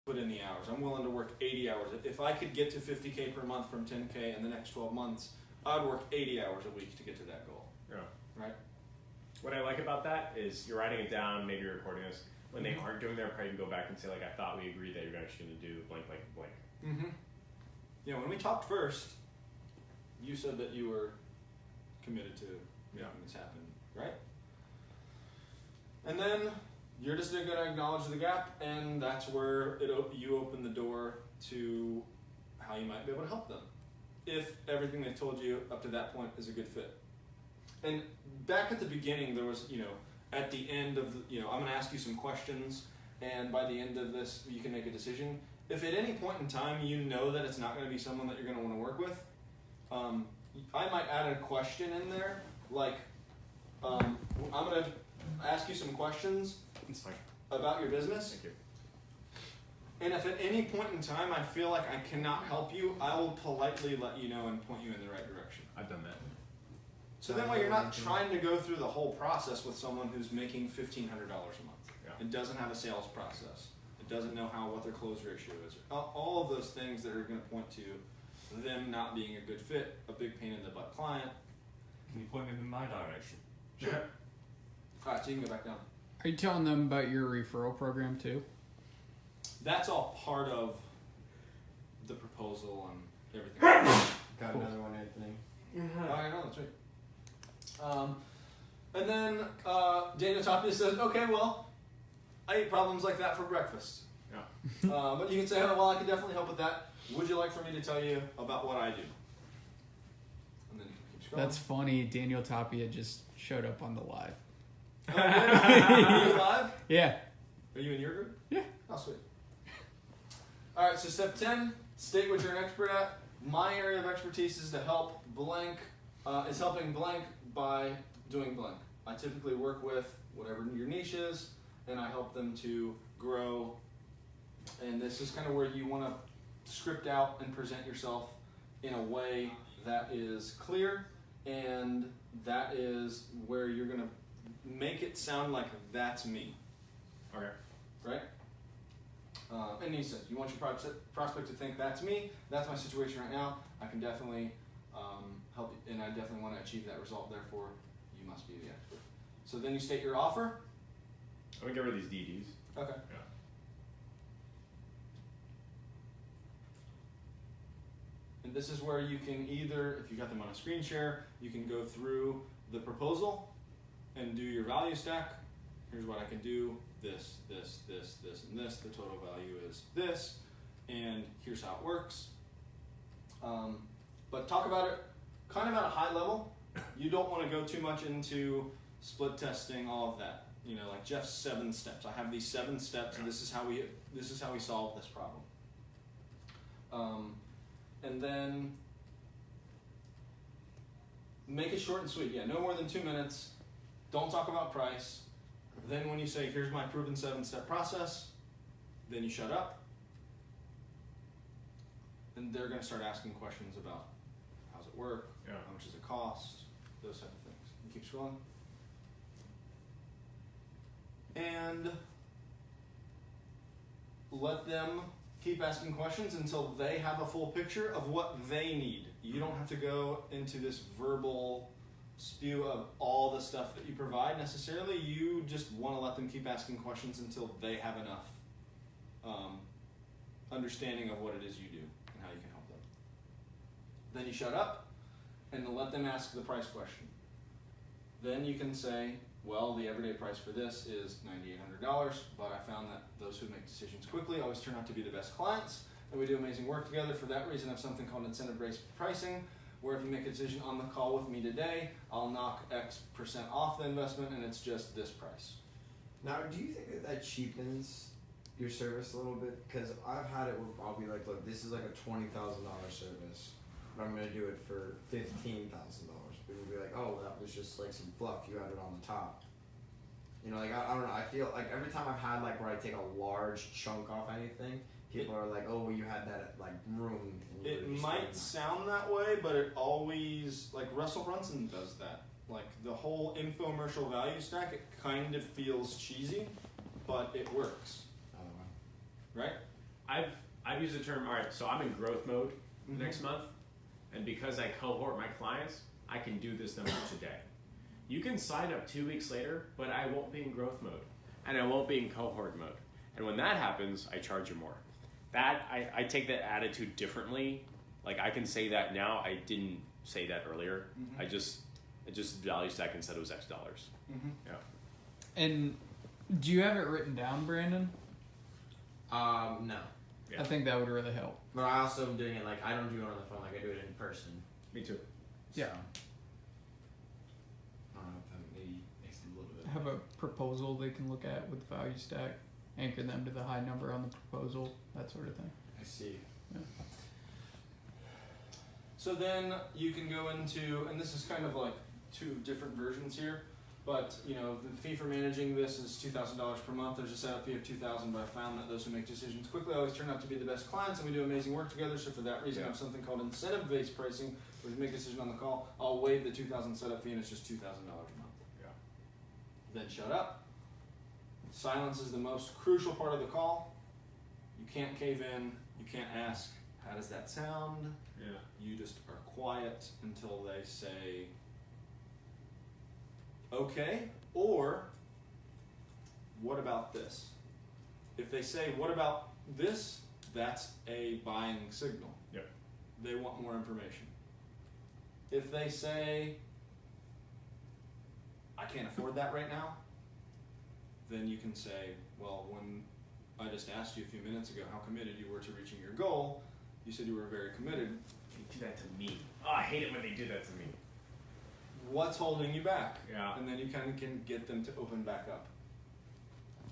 put in the hours. I'm willing to work 80 hours. If I could get to 50K per month from 10K in the next 12 months, I'd work 80 hours a week to get to that goal. Yeah. Right? What I like about that is you're writing it down, maybe you're recording this. When they aren't doing their part, you can go back and say, like, I thought we agreed that you're actually going to do blank, blank, blank. Mm-hmm. Yeah, when we talked first, you said that you were committed to making this happen, right? And then you're just going to acknowledge the gap, and that's where you open the door to how you might be able to help them, if everything they've told you up to that point is a good fit. And back at the beginning, there was, at the end of, I'm going to ask you some questions, and by the end of this, you can make a decision. If at any point in time you know that it's not going to be someone that you're going to want to work with, I might add a question in there, like, I'm going to ask you some questions about your business. Thank you. And if at any point in time I feel like I cannot help you, I will politely let you know and point you in the right direction. I've done that. So then way you're not trying to go through the whole process with someone who's making $1,500 a month. Yeah. It doesn't have a sales process. It doesn't know what their close ratio is. All of those things that are going to point to them not being a good fit, a big pain in the butt client. Can you point them in my direction? Sure. All right, so you can go back down. Are you telling them about your referral program too? That's all part of the proposal and everything. Got another one, Anthony. Oh, I know, that's right. And then Daniel Tapia says, okay, well, I eat problems like that for breakfast. Yeah. But you can say, oh, well, I can definitely help with that. Would you like for me to tell you about what I do? And then keep scrolling. That's funny. Daniel Tapia just showed up on the live. Oh, really? Are you live? Yeah. Are you in your group? Yeah. Oh, sweet. All right, so step 10, state what you're an expert at. My area of expertise is to help blank, is helping blank by doing blank. I typically work with whatever your niche is, and I help them to grow. And this is kind of where you want to script out and present yourself in a way that is clear, and that is where you're going to make it sound like that's me. Okay. Right? And he said, you want your prospect to think that's me, that's my situation right now, I can definitely help you, and I definitely want to achieve that result, therefore you must be the expert. So then you state your offer. I'm going to get rid of these DDs. Okay. Yeah. And this is where you can either, if you got them on a screen share, you can go through the proposal and do your value stack. Here's what I can do, this, this, this, this, and this. The total value is this, and here's how it works. But talk about it kind of at a high level. You don't want to go too much into split testing, all of that. Like Jeff's 7 steps. I have these 7 steps, and this is how we solve this problem. And then make it short and sweet. Yeah, no more than 2 minutes. Don't talk about price. Then when you say, here's my proven 7-step process, then you shut up. And they're going to start asking questions about how's it work, Yeah. how much does it cost, those type of things. You keep scrolling. And let them keep asking questions until they have a full picture of what they need. You don't have to go into this verbal spew of all the stuff that you provide necessarily. You just want to let them keep asking questions until they have enough understanding of what it is you do and how you can help them. Then you shut up and let them ask the price question. Then you can say, well, the everyday price for this is $9,800, but I found that those who make decisions quickly always turn out to be the best clients, and we do amazing work together. For that reason, I have something called incentive-based pricing, where if you make a decision on the call with me today, I'll knock X% off the investment, and it's just this price. Now, do you think that cheapens your service a little bit? Because I've had it where I'll be like, look, this is like a $20,000 service, but I'm going to do it for $15,000. People will be like, oh, that was just like some fluff, you had it on the top. Like, I don't know, I feel like every time I've had like where I take a large chunk off anything, people are like, oh, well, you had that like room. It might sound that way, but it always, like Russell Brunson does that. Like the whole infomercial value stack, it kind of feels cheesy, but it works. I don't know. Right? I've used the term. All right, so I'm in growth mode next month, and because I cohort my clients, I can do this number today. You can sign up 2 weeks later, but I won't be in growth mode, and I won't be in cohort mode. And when that happens, I charge you more. That I take that attitude differently. Like I can say that now. I didn't say that earlier. I just value stack and said it was X dollars. Yeah. And do you have it written down, Brandon? No. Yeah. I think that would really help. But I also am doing it like I don't do it on the phone, like I do it in person. Me too. Yeah. So, I don't know if that maybe makes it a little bit. Have a proposal they can look at with value stack, anchor them to the high number on the proposal, that sort of thing. I see. So then you can go into, and this is kind of like two different versions here, but you know the fee for managing this is $2,000 per month. There's a setup fee of $2,000, but I found that those who make decisions quickly always turn out to be the best clients, and we do amazing work together. So for that reason, I have something called incentive-based pricing, where you make a decision on the call. I'll waive the $2,000 setup fee, and it's just $2,000 a month. Yeah. Then shut up. Silence is the most crucial part of the call. You can't cave in. You can't ask, "How does that sound?" Yeah. You just are quiet until they say okay, or what about this? If they say what about this, that's a buying signal. Yep. They want more information. If they say I can't afford that right now, then you can say, well, when I just asked you a few minutes ago how committed you were to reaching your goal, you said you were very committed. They do that to me. Oh, I hate it when they do that to me. What's holding you back? Yeah. And then you kind of can get them to open back up.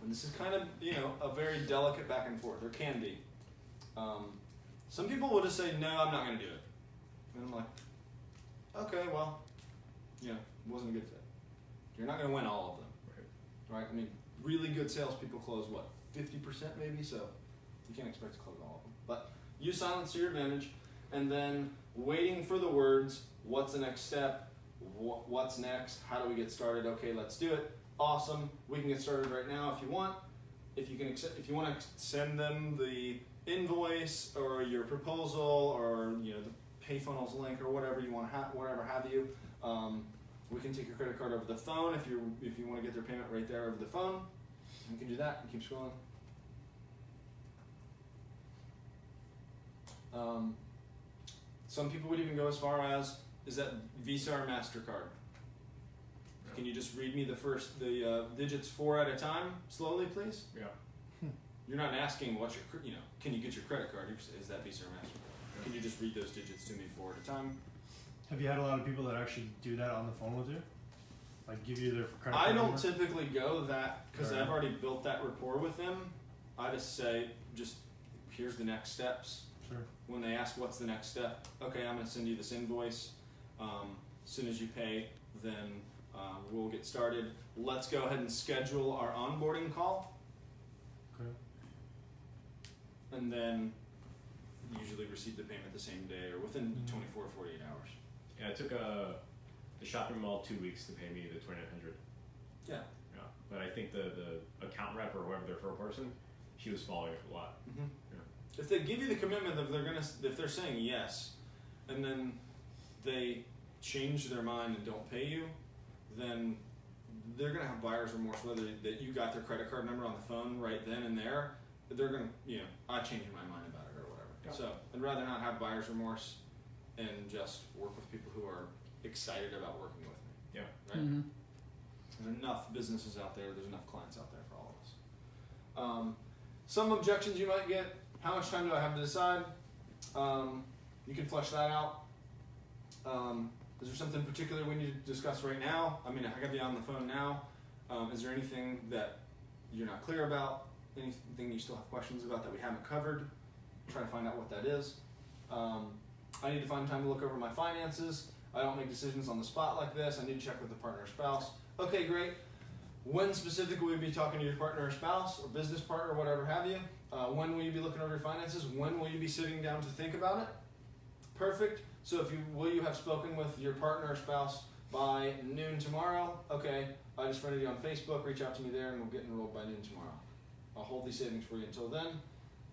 And this is kind of, you know, a very delicate back and forth, or can be. Some people will just say, no, I'm not going to do it. And I'm like, okay, well, yeah, it wasn't a good fit. You're not going to win all of them. Right? I mean, really good salespeople close, what, 50% maybe? So you can't expect to close all of them. But use silence to your advantage, and then waiting for the words, what's the next step? What's next? How do we get started? Okay, let's do it. Awesome. We can get started right now if you want. If you want to send them the invoice or your proposal or the PayFunnels link or whatever you want to whatever have you. We can take your credit card over the phone if you want to get their payment right there over the phone. You can do that and keep scrolling. Some people would even go as far as, is that Visa or MasterCard? Can you just read me the digits 4 at a time slowly, please? Yeah. You're not asking what's your, can you get your credit card? Is that Visa or MasterCard? Can you just read those digits to me 4 at a time? Have you had a lot of people that actually do that on the phone with you? Like give you their credit I card don't number? typically go that because Alright. I've already built that rapport with them. I just say, here's the next steps. Sure. When they ask what's the next step, okay, I'm going to send you this invoice. As soon as you pay, then we'll get started. Let's go ahead and schedule our onboarding call, Okay. and then usually receive the payment the same day or within 24 or 48 hours. Yeah, it took the shopping mall 2 weeks to pay me the $2,900. Yeah. Yeah, but I think the account rep or whoever their referral person, she was following it a lot. Mm-hmm. Yeah. If they give you the commitment that if they're saying yes, and then they change their mind and don't pay you, then they're gonna have buyer's remorse whether that you got their credit card number on the phone right then and there. They're gonna, I changed my mind about it or whatever. Yeah. So I'd rather not have buyer's remorse and just work with people who are excited about working with me. Yeah. Right. Mm-hmm. There's enough businesses out there. There's enough clients out there for all of us. Some objections you might get. How much time do I have to decide? You can flesh that out. Is there something particular we need to discuss right now? I mean, I got to be on the phone now. Is there anything that you're not clear about? Anything you still have questions about that we haven't covered? Try to find out what that is. I need to find time to look over my finances. I don't make decisions on the spot like this. I need to check with the partner or spouse. Okay, great. When specifically will you be talking to your partner or spouse or business partner or whatever have you? When will you be looking over your finances? When will you be sitting down to think about it? Perfect. So will you have spoken with your partner or spouse by noon tomorrow? Okay, I just friended you on Facebook. Reach out to me there and we'll get enrolled by noon tomorrow. I'll hold these savings for you until then.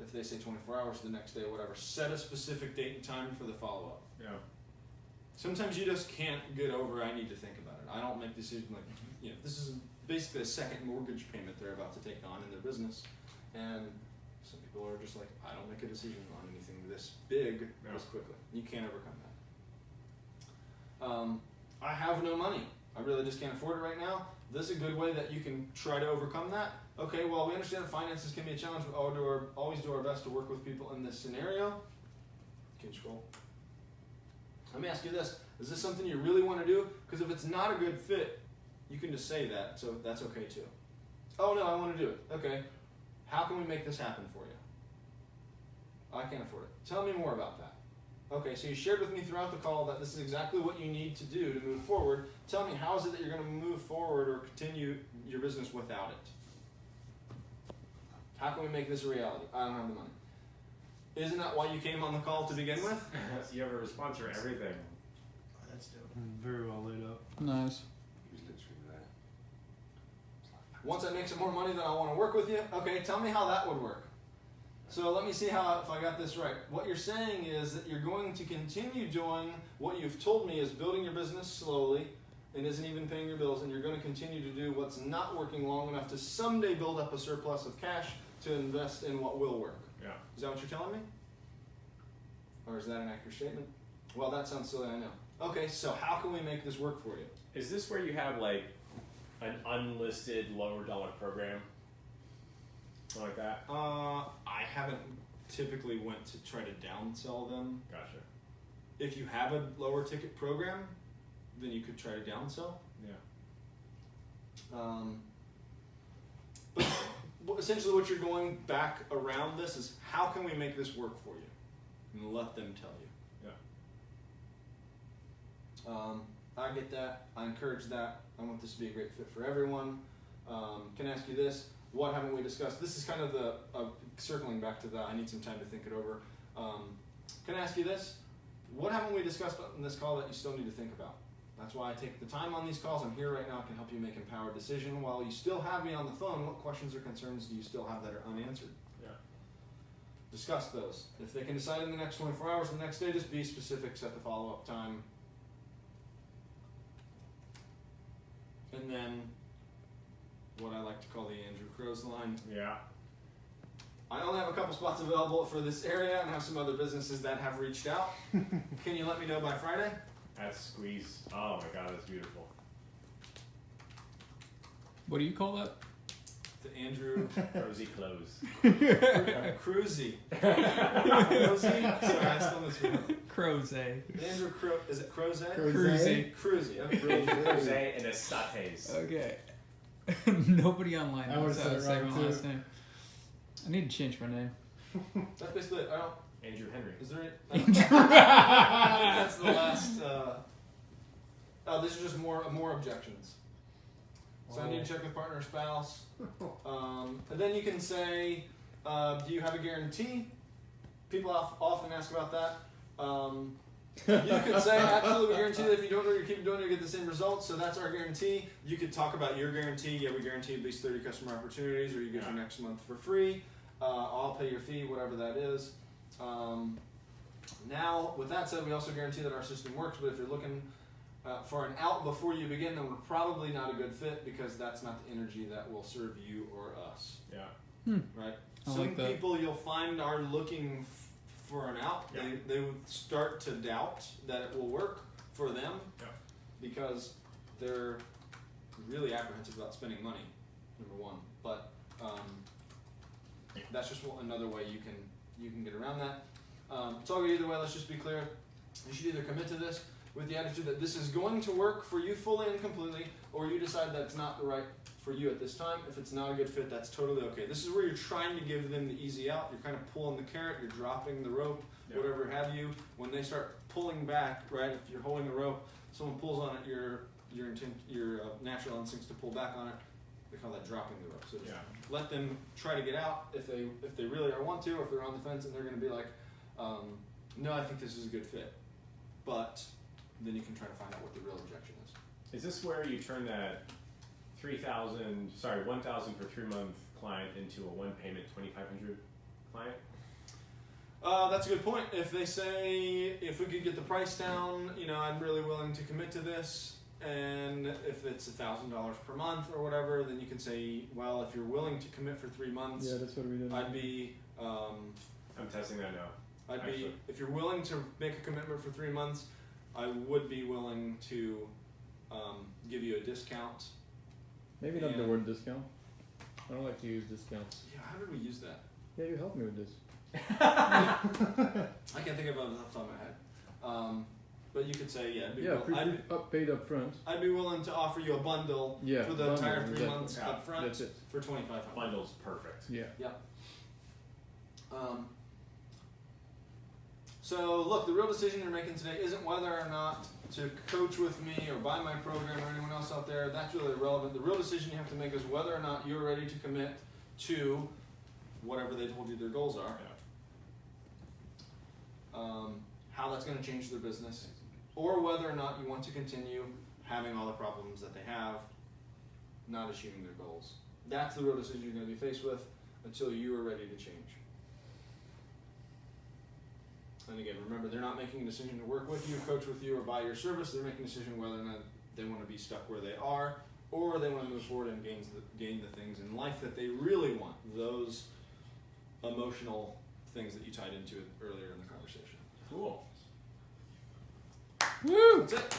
if they say 24 hours, the next day, whatever. Set a specific date and time for the follow-up. Yeah. Sometimes you just can't get over, I need to think about it. I don't make decisions like, this is basically a second mortgage payment they're about to take on in their business. And some people are just like, I don't make a decision on anything this big this quickly. You can't overcome that. I have no money. I really just can't afford it right now. This is a good way that you can try to overcome that. Okay, well, we understand finances can be a challenge. We always do our best to work with people in this scenario. Can you scroll? Let me ask you this. Is this something you really want to do? Because if it's not a good fit, you can just say that, so that's okay too. Oh no, I want to do it. Okay, how can we make this happen for you? I can't afford it. Tell me more about that. Okay, so you shared with me throughout the call that this is exactly what you need to do to move forward. Tell me, how is it that you're going to move forward or continue your business without it? How can we make this a reality? I don't have the money. Isn't that why you came on the call to begin with? You have a response for everything. That's dope. Very well laid out. Nice. Once I make some more money, then I want to work with you. Okay, tell me how that would work. So let me see if I got this right. What you're saying is that you're going to continue doing what you've told me is building your business slowly and isn't even paying your bills, and you're going to continue to do what's not working long enough to someday build up a surplus of cash to invest in what will work. Yeah. Is that what you're telling me? Or is that an accurate statement? Well, that sounds silly, I know. Okay, so how can we make this work for you? Is this where you have like an unlisted lower dollar program? Something like that? I haven't typically went to try to downsell them. Gotcha. If you have a lower ticket program, then you could try to downsell. Yeah. But essentially what you're going back around this is, how can we make this work for you? And let them tell you. Yeah. I get that. I encourage that. I want this to be a great fit for everyone. Can I ask you this? What haven't we discussed? This is kind of the, circling back to that, I need some time to think it over. Can I ask you this? What haven't we discussed on this call that you still need to think about? That's why I take the time on these calls. I'm here right now. I can help you make an empowered decision. While you still have me on the phone, what questions or concerns do you still have that are unanswered? Yeah. Discuss those. If they can decide in the next 24 hours, the next day, just be specific, set the follow-up time. And then what I like to call the Andrew Crow's line. Yeah. I only have a couple spots available for this area and have some other businesses that have reached out. Can you let me know by Friday? That's squeeze. Oh my god, that's beautiful. What do you call that? The Andrew Rosy clothes. Cruzy. Cruzy? Sorry, I still misread. Croze. Andrew Crow. Is it Croze? Cruzy. Cruzy. Okay. Rosé and estates. Okay. Nobody online I knows would've how to said it say wrong, my too. last name. I need to change my name. That's basically it. I don't. Andrew Henry. Is there any? I think that's the last. Oh, this is just more objections. So I need to check with partner or spouse. And then you can say, do you have a guarantee? People often ask about that. You could say, absolutely guarantee that if you don't do it, you keep doing it, you get the same results. So that's our guarantee. You could talk about your guarantee. Yeah, we guarantee at least 30 customer opportunities, or you get your next month for free. I'll pay your fee, whatever that is. Now, with that said, we also guarantee that our system works. But if you're looking for an out before you begin, then we're probably not a good fit, because that's not the energy that will serve you or us. Yeah. Right? I Some like that. people you'll find are looking for an out. Yeah. They would start to doubt that it will work for them, Yeah. because they're really apprehensive about spending money, number one. But that's just another way you can get around that. It's all good either way. Let's just be clear. You should either commit to this with the attitude that this is going to work for you fully and completely, or you decide that it's not the right for you at this time. If it's not a good fit, that's totally okay. This is where you're trying to give them the easy out. You're kind of pulling the carrot, you're dropping the rope, whatever have you. When they start pulling back, right, if you're holding the rope, someone pulls on it, your natural instincts to pull back on it, they call that dropping the rope. So just let them try to get out if they really want to, or if they're on the fence and they're going to be like, no, I think this is a good fit. But then you can try to find out what the real objection is. Is this where you turn that 1,000 for 3-month client into a one payment 2,500 client? That's a good point. If they say, if we could get the price down, you know, I'm really willing to commit to this, and if it's $1,000 per month or whatever, then you can say, well, if you're willing to commit for 3 months, Yeah, that's what we did. I'd be, I'm testing that now. Actually. if you're willing to make a commitment for 3 months, I would be willing to give you a discount. Maybe not the And- word discount. I don't like to use discounts. Yeah, how did we use that? Yeah, you helped me with this. I can't think of it off the top of my head. But you could say, yeah, Paid up front. I'd be willing to offer you a bundle Yeah, for the bundle, entire 3 exactly. months Yeah, up front That's it. for $2,500. Bundle's perfect. Yeah. So look, the real decision you're making today isn't whether or not to coach with me or buy my program or anyone else out there. That's really irrelevant. The real decision you have to make is whether or not you're ready to commit to whatever they told you their goals are. How that's going to change their business, or whether or not you want to continue having all the problems that they have, not achieving their goals. That's the real decision you're going to be faced with until you are ready to change. And again, remember, they're not making a decision to work with you, coach with you, or buy your service. They're making a decision whether or not they want to be stuck where they are, or they want to move forward and gain the things in life that they really want. Those emotional things that you tied into it earlier in the conversation. Cool. Woo! That's it.